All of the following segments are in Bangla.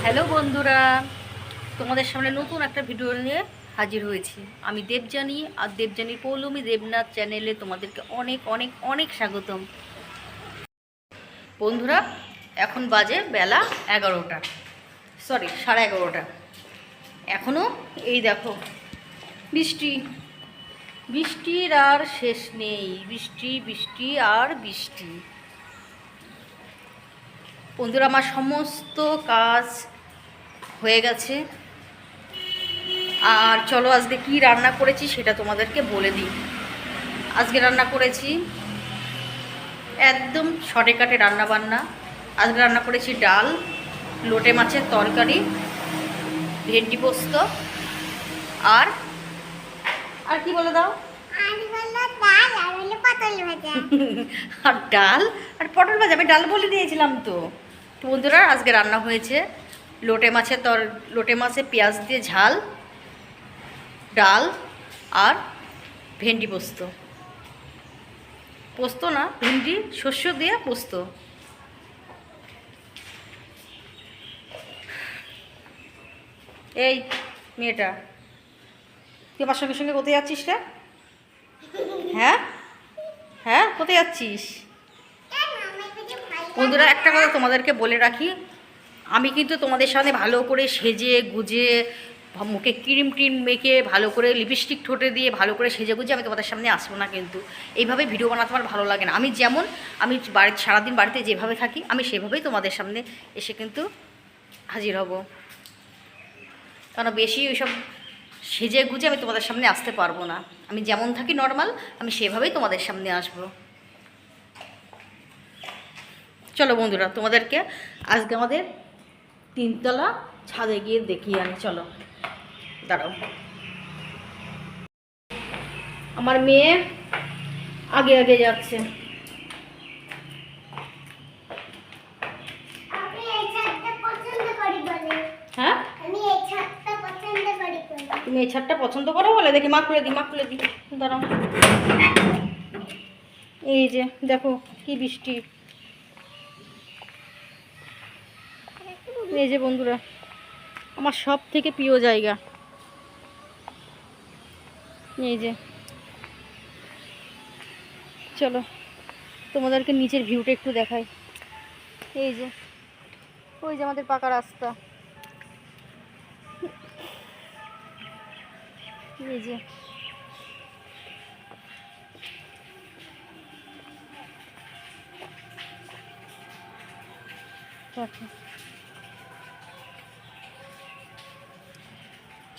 হ্যালো বন্ধুরা, তোমাদের সামনে নতুন একটা ভিডিও নিয়ে হাজির হয়েছি। আমি দেবযানী, আর দেবযানীর পৌলমী দেবনাথ চ্যানেলে তোমাদেরকে অনেক অনেক অনেক স্বাগতম। বন্ধুরা, এখন বাজে বেলা 11টা, সরি 11:30। এখনও এই দেখো বৃষ্টি, বৃষ্টির আর শেষ নেই। বৃষ্টি বৃষ্টি আর বৃষ্টি। বন্ধুরা, আমার সমস্ত কাজ হয়ে গেছে। আর চলো আজকে কি রান্না করেছি সেটা তোমাদেরকে বলে দিই। আজকে রান্না করেছি একদম শর্টে কাটে রান্না বান্না। আজকে রান্না করেছি ডাল, লোটে মাছের তরকারি, ভেন্ডি পোস্ত, আর আর কি বলে দাও, আর ডাল আর পটল ভাজা। আমি ডাল বলে দিয়েছিলাম তো। বন্ধুরা, আজকে রান্না হয়েছে লোটে মাছের পেঁয়াজ দিয়ে ঝাল, ডাল আর ভেন্ডি পোস্ত। পোস্ত না, ভেন্ডি শস্য দিয়ে পোস্ত। এই মেয়েটা, তুই আমার সঙ্গে সঙ্গে কোথায় যাচ্ছিস রে? হ্যাঁ হ্যাঁ, কোথায় যাচ্ছিস? বন্ধুরা, একটা কথা তোমাদেরকে বলে রাখি, আমি কিন্তু তোমাদের সামনে ভালো করে সেজে গুজে, মুখে ক্রিম টিম মেখে, ভালো করে লিপস্টিক ঠোঁটে দিয়ে ভালো করে সেজে গুজে আমি তোমাদের সামনে আসবো না। কিন্তু এইভাবে ভিডিও বানাতে আমার ভালো লাগে না। আমি যেমন, আমি সারাদিন বাড়িতে যেভাবে থাকি, আমি সেভাবেই তোমাদের সামনে এসে কিন্তু হাজির হব। কারণ বেশি ওইসব সেজে গুজে আমি তোমাদের সামনে আসতে পারবো না। আমি যেমন থাকি নর্মাল, আমি সেভাবেই তোমাদের সামনে আসবো। চলো বন্ধুরা, তোমাদেরকে আজকে আমাদের 3তলা ছাদে গিয়ে দেখিয়ে আনি। চলো, দাঁড়াও। আমার মেয়ে আগে আগে যাচ্ছে। হ্যাঁ, তুমি এই ছাদটা পছন্দ করো বলে? দেখি মা খুলে দিই, দাঁড়াও। এই যে দেখো কি বৃষ্টি। এই যে বন্ধুরা, আমার সব থেকে প্রিয় জায়গা। এই যে, চলো তোমাদেরকে নিচের ভিউটা একটু দেখাই। এই যে, ওই যে আমাদের পাকা রাস্তা। এই যে, দেখো।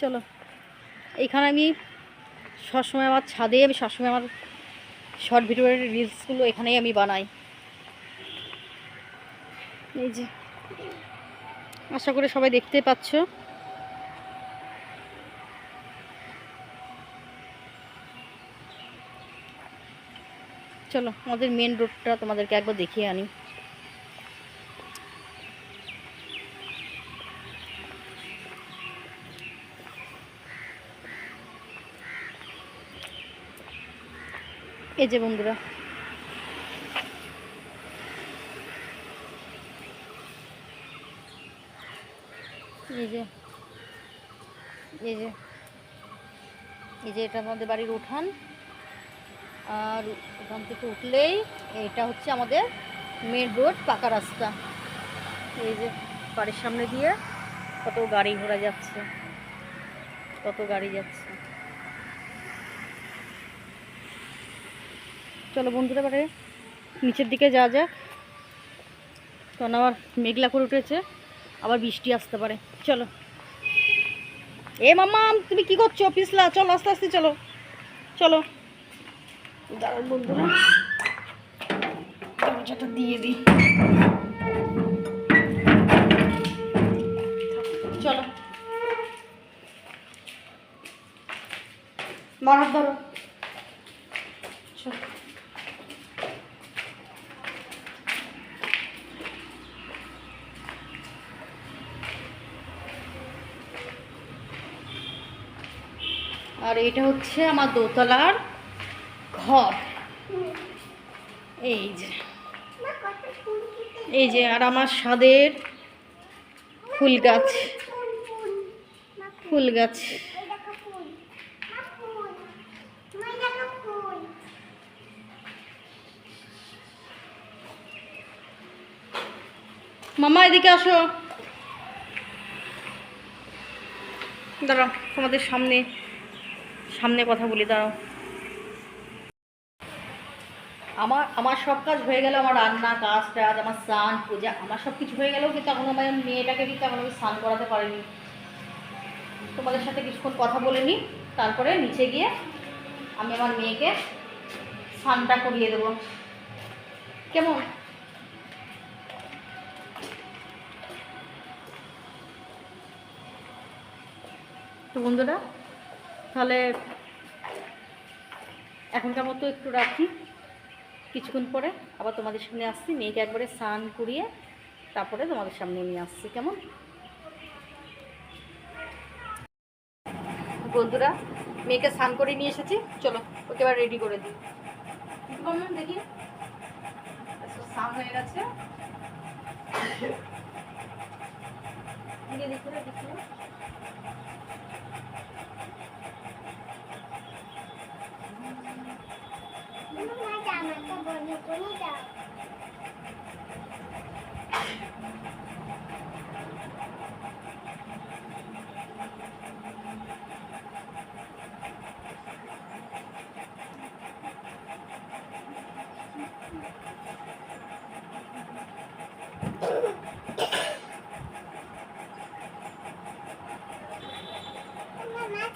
চলো, এইখানে আমি সবসময় আমার ছাদে, আমি সবসময় আমার শর্ট ভিডিওর রিলসগুলো এখানেই আমি বানাই। এই যে, আশা করি সবাই দেখতে পাচ্ছ। চলো আমাদের মেন রোডটা তোমাদেরকে একবার দেখিয়ে আনি। এই যে বন্ধুরা, এই যে এই যে এই যে এটা আমাদের বাড়ির উঠান। আর ওখান থেকে উঠলেই এটা হচ্ছে আমাদের মেন রোড, পাকা রাস্তা। এই যে বাড়ির সামনে দিয়ে কত গাড়ি ঘোড়া যাচ্ছে, কত গাড়ি যাচ্ছে। চলো বন্ধুরা, বাড়ি নিচের দিকে যাওয়া যাক, কারণ আবার মেঘলা করে উঠেছে, আবার বৃষ্টি আসতে পারে। চলো। এ মাম্মা, তুমি কি করছো? পিছলা, চলো আস্তে আস্তে চলো। চলো দাঁড়াও বন্ধুরা, দরজাটা দিয়ে দিই। চলো, মারার ধরো। আর এটা হচ্ছে আমার দোতলার ঘর। এই যে, আর আমার ছাদের ফুল গাছ, ফুল গাছ। মামা এদিকে আসো, দাঁড়াও তোমাদের সামনে সামনে কথা বলি, দাঁড়াও। আমার সব কাজ হয়ে গেল, আমার রান্না কাজ টাজ, আমার স্নান পূজা, আমার সব কিছু হয়ে গেলেও কিন্তু এখন আমার মেয়েটাকে কিন্তু এখন আমি স্নান করাতে পারিনি। তোমাদের সাথে কিছুক্ষণ কথা বলে নিই, তারপরে নিচে গিয়ে আমি আমার মেয়েকে স্নানটা করিয়ে দেবো, কেমন? তো বন্ধুরা, তাহলে এখনকার মতো একটু রাখি, কিছুক্ষণ পরে আবার তোমাদের সামনে আসছি, মেয়েকে একবারে স্নান করিয়ে তারপরে তোমাদের সামনে নিয়ে আসছি, কেমন? বন্ধুরা, মেয়েকে স্নান করে নিয়ে এসেছি, চলো ওকে এবার রেডি করে দিই। দেখি স্নান হয়ে গেছে, দেখি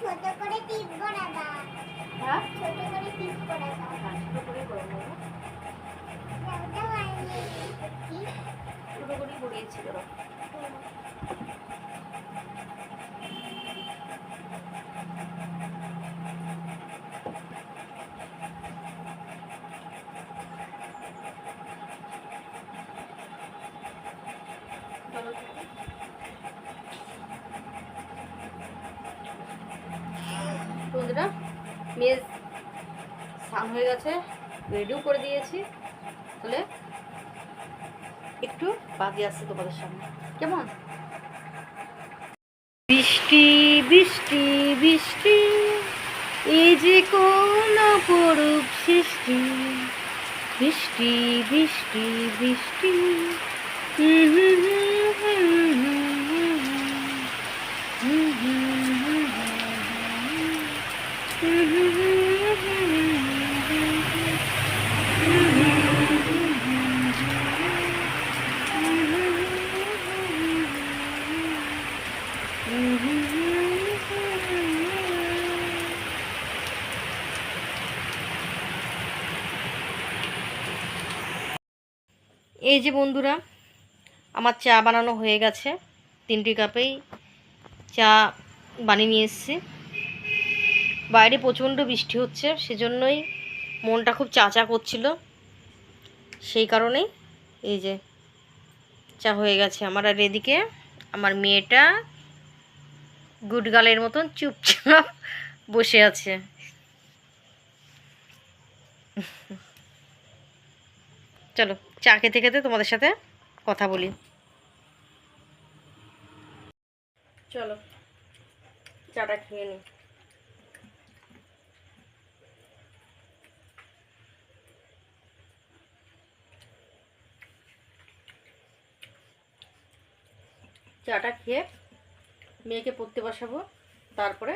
ছোট করে টিপ করা দাও। হ্যাঁ, ছোট করে টিপ করা দাও। হ্যাঁ, ছোট করে করে নেব। ওটা হয়নি, ছোট করে করিয়েছি ওরা। বন্ধুরা, মেয়ে স্নান হয়ে গেছে, রেডিও করে দিয়েছি, তাহলে একটু বাকি আসছে তোমাদের সামনে, কেমন? বৃষ্টি বৃষ্টি বৃষ্টি, এই যে কোন অপরূপ সৃষ্টি, বৃষ্টি বৃষ্টি বৃষ্টি। এই যে বন্ধুরা, আমার চা বানানো হয়ে গেছে, 3টি কাপেই চা বানিয়ে নিয়ে এসেছি। বাইরে প্রচণ্ড বৃষ্টি হচ্ছে, সেজন্যই মনটা খুব চা চা করছিল, সেই কারণেই এই যে চা হয়ে গেছে আমার। আর এদিকে আমার মেয়েটা গুডগালের মতন চুপচাপ বসে আছে। চলো চা খেতে খেতে তোমাদের সাথে কথা বলি। চলো চাটা খেয়ে নিই। চাটা খেয়ে মেয়েকে পড়তে বসাবো, তারপরে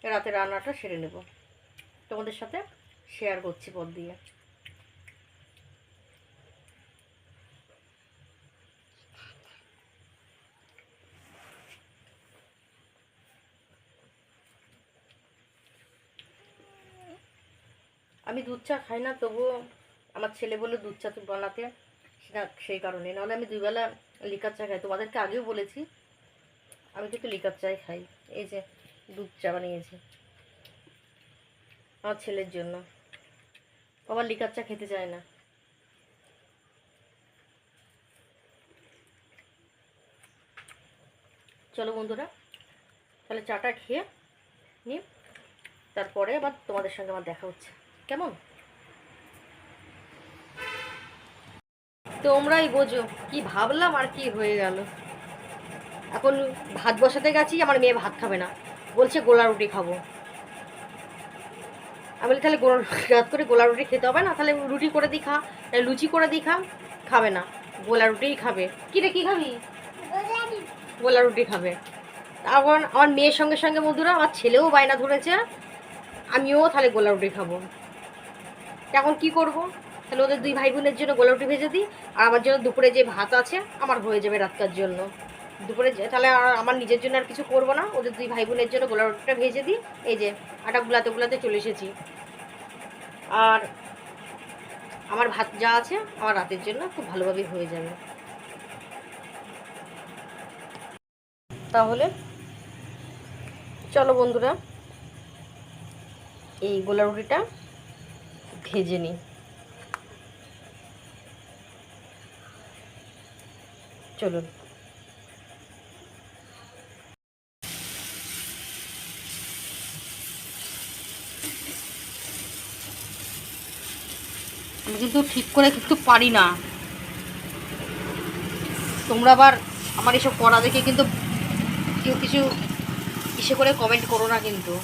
রাতে রান্নাটা সেরে নেব, তোমাদের সাথে শেয়ার করছি পর দিয়ে। আমি দুধ চা খাই না, তবুও আমার ছেলে বলে দুধ চা বানাতে, সেটা সেই কারণে, নাহলে আমি 2 বেলা লিকার চা খাই। তোমাদেরকে আগেও বলেছি আমি কিন্তু লিকার চাই খাই। এই যে দুধ চা বানিয়েছি আমার ছেলের জন্য, আবার লিকার চা খেতে চায় না। চলো বন্ধুরা, তাহলে চাটা খেয়ে নিই, তারপরে আবার তোমাদের সঙ্গে আমার দেখা হচ্ছে, কেমন? তোমরাই বোঝো কি ভাবলাম আর কি হয়ে গেল। এখন ভাত বসাতে গেছি, আমার মেয়ে ভাত খাবে না, বলছে গোলা রুটি খাবো। আমি বলি তাহলে রাত করে গোলা রুটি খেতে হবে না, তাহলে রুটি করে দিই খা, তাহলে লুচি করে দিই খা। খাবে না, গোলা রুটিই খাবে। কী রে কী খাবি? গোলা রুটি খাবে। তখন আমার মেয়ের সঙ্গে সঙ্গে বন্ধুরা আমার ছেলেও বায়না ধরেছে, আমিও তাহলে গোলা রুটি খাবো। এখন কি করব? তাহলে ওদের দুই ভাই বোনের জন্য গোলা রুটি ভেজে দিই, আর আমার জন্য দুপুরে যে ভাত আছে আমার হয়ে যাবে রাতকার জন্য। দুপুরে তাহলে আর আমার নিজের জন্য আর কিছু করবো না, ওদের দুই ভাই বোনের জন্য গোলা রুটিটা ভেজে দিই। এই যে আটা গুলাতে গুলাতে চলে এসেছি। আর আমার ভাত যা আছে আমার রাতের জন্য খুব ভালোভাবে হয়ে যাবে। তাহলে চলো বন্ধুরা, এই গোলা রুটিটা ভেজে নিই। চলুন। আমি কিন্তু ঠিক করে কিন্তু পারি না, তোমরা আবার আমার এসব করা দেখে কিন্তু কেউ কিছু ইসে করে কমেন্ট করো না কিন্তু।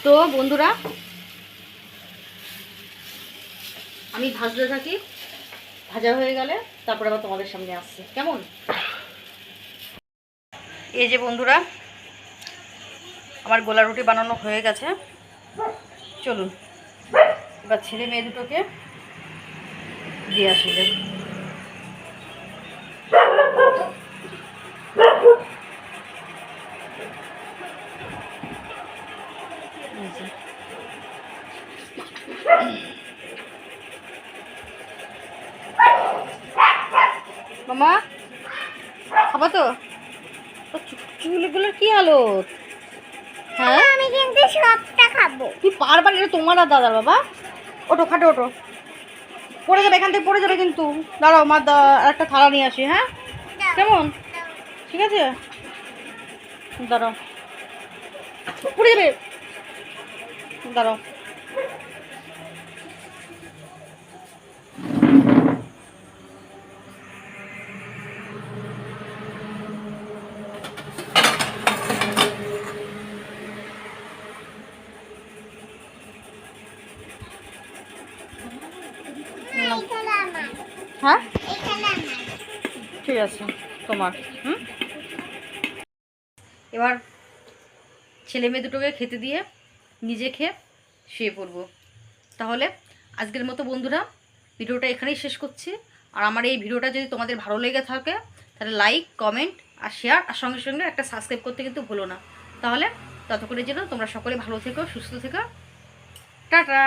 তো বন্ধুরা আমি ভাজতে থাকি, ভাজা হয়ে গেলে তারপরে আবার তোমাদের সামনে আসছে কেমন। এই যে বন্ধুরা আমার গোলা রুটি বানানো হয়ে গেছে, চলুন এবার ছেলে মেয়ে দুটোকে দিয়ে আসলে। মামা খাবো তো? চুলগুলোর কি হালত? হ্যাঁ আমি কিন্তু সবটা খাবো। তুই পারবার, এটা তোমার আর দাদার। বাবা ওঠো, খাটে ওঠো, পড়ে যাবে এখান থেকে, পড়ে যাবে কিন্তু। দাঁড়াও মা একটা থালা নিয়ে আসি। হ্যাঁ কেমন, ঠিক আছে দাঁড়াও, পড়ে যাবে। দাঁড়াও। এখানে আমার হ্যাঁ এখানে আমার ঠিক আছে তোমার। এবার ছেলে মেয়ে দুটোকে খেতে দিয়ে নিজে খেয়ে শুয়ে পড়বো। তাহলে আজকের মতো বন্ধুরা ভিডিওটা এখানেই শেষ করছি। আর আমার এই ভিডিওটা যদি তোমাদের ভালো লেগে থাকে তাহলে লাইক কমেন্ট আর শেয়ার আর সঙ্গে সঙ্গে একটা সাবস্ক্রাইব করতে কিন্তু ভুলো না। তাহলে ততক্ষণের জন্য তোমরা সকলে ভালো থেকো, সুস্থ থেকো, টাটা।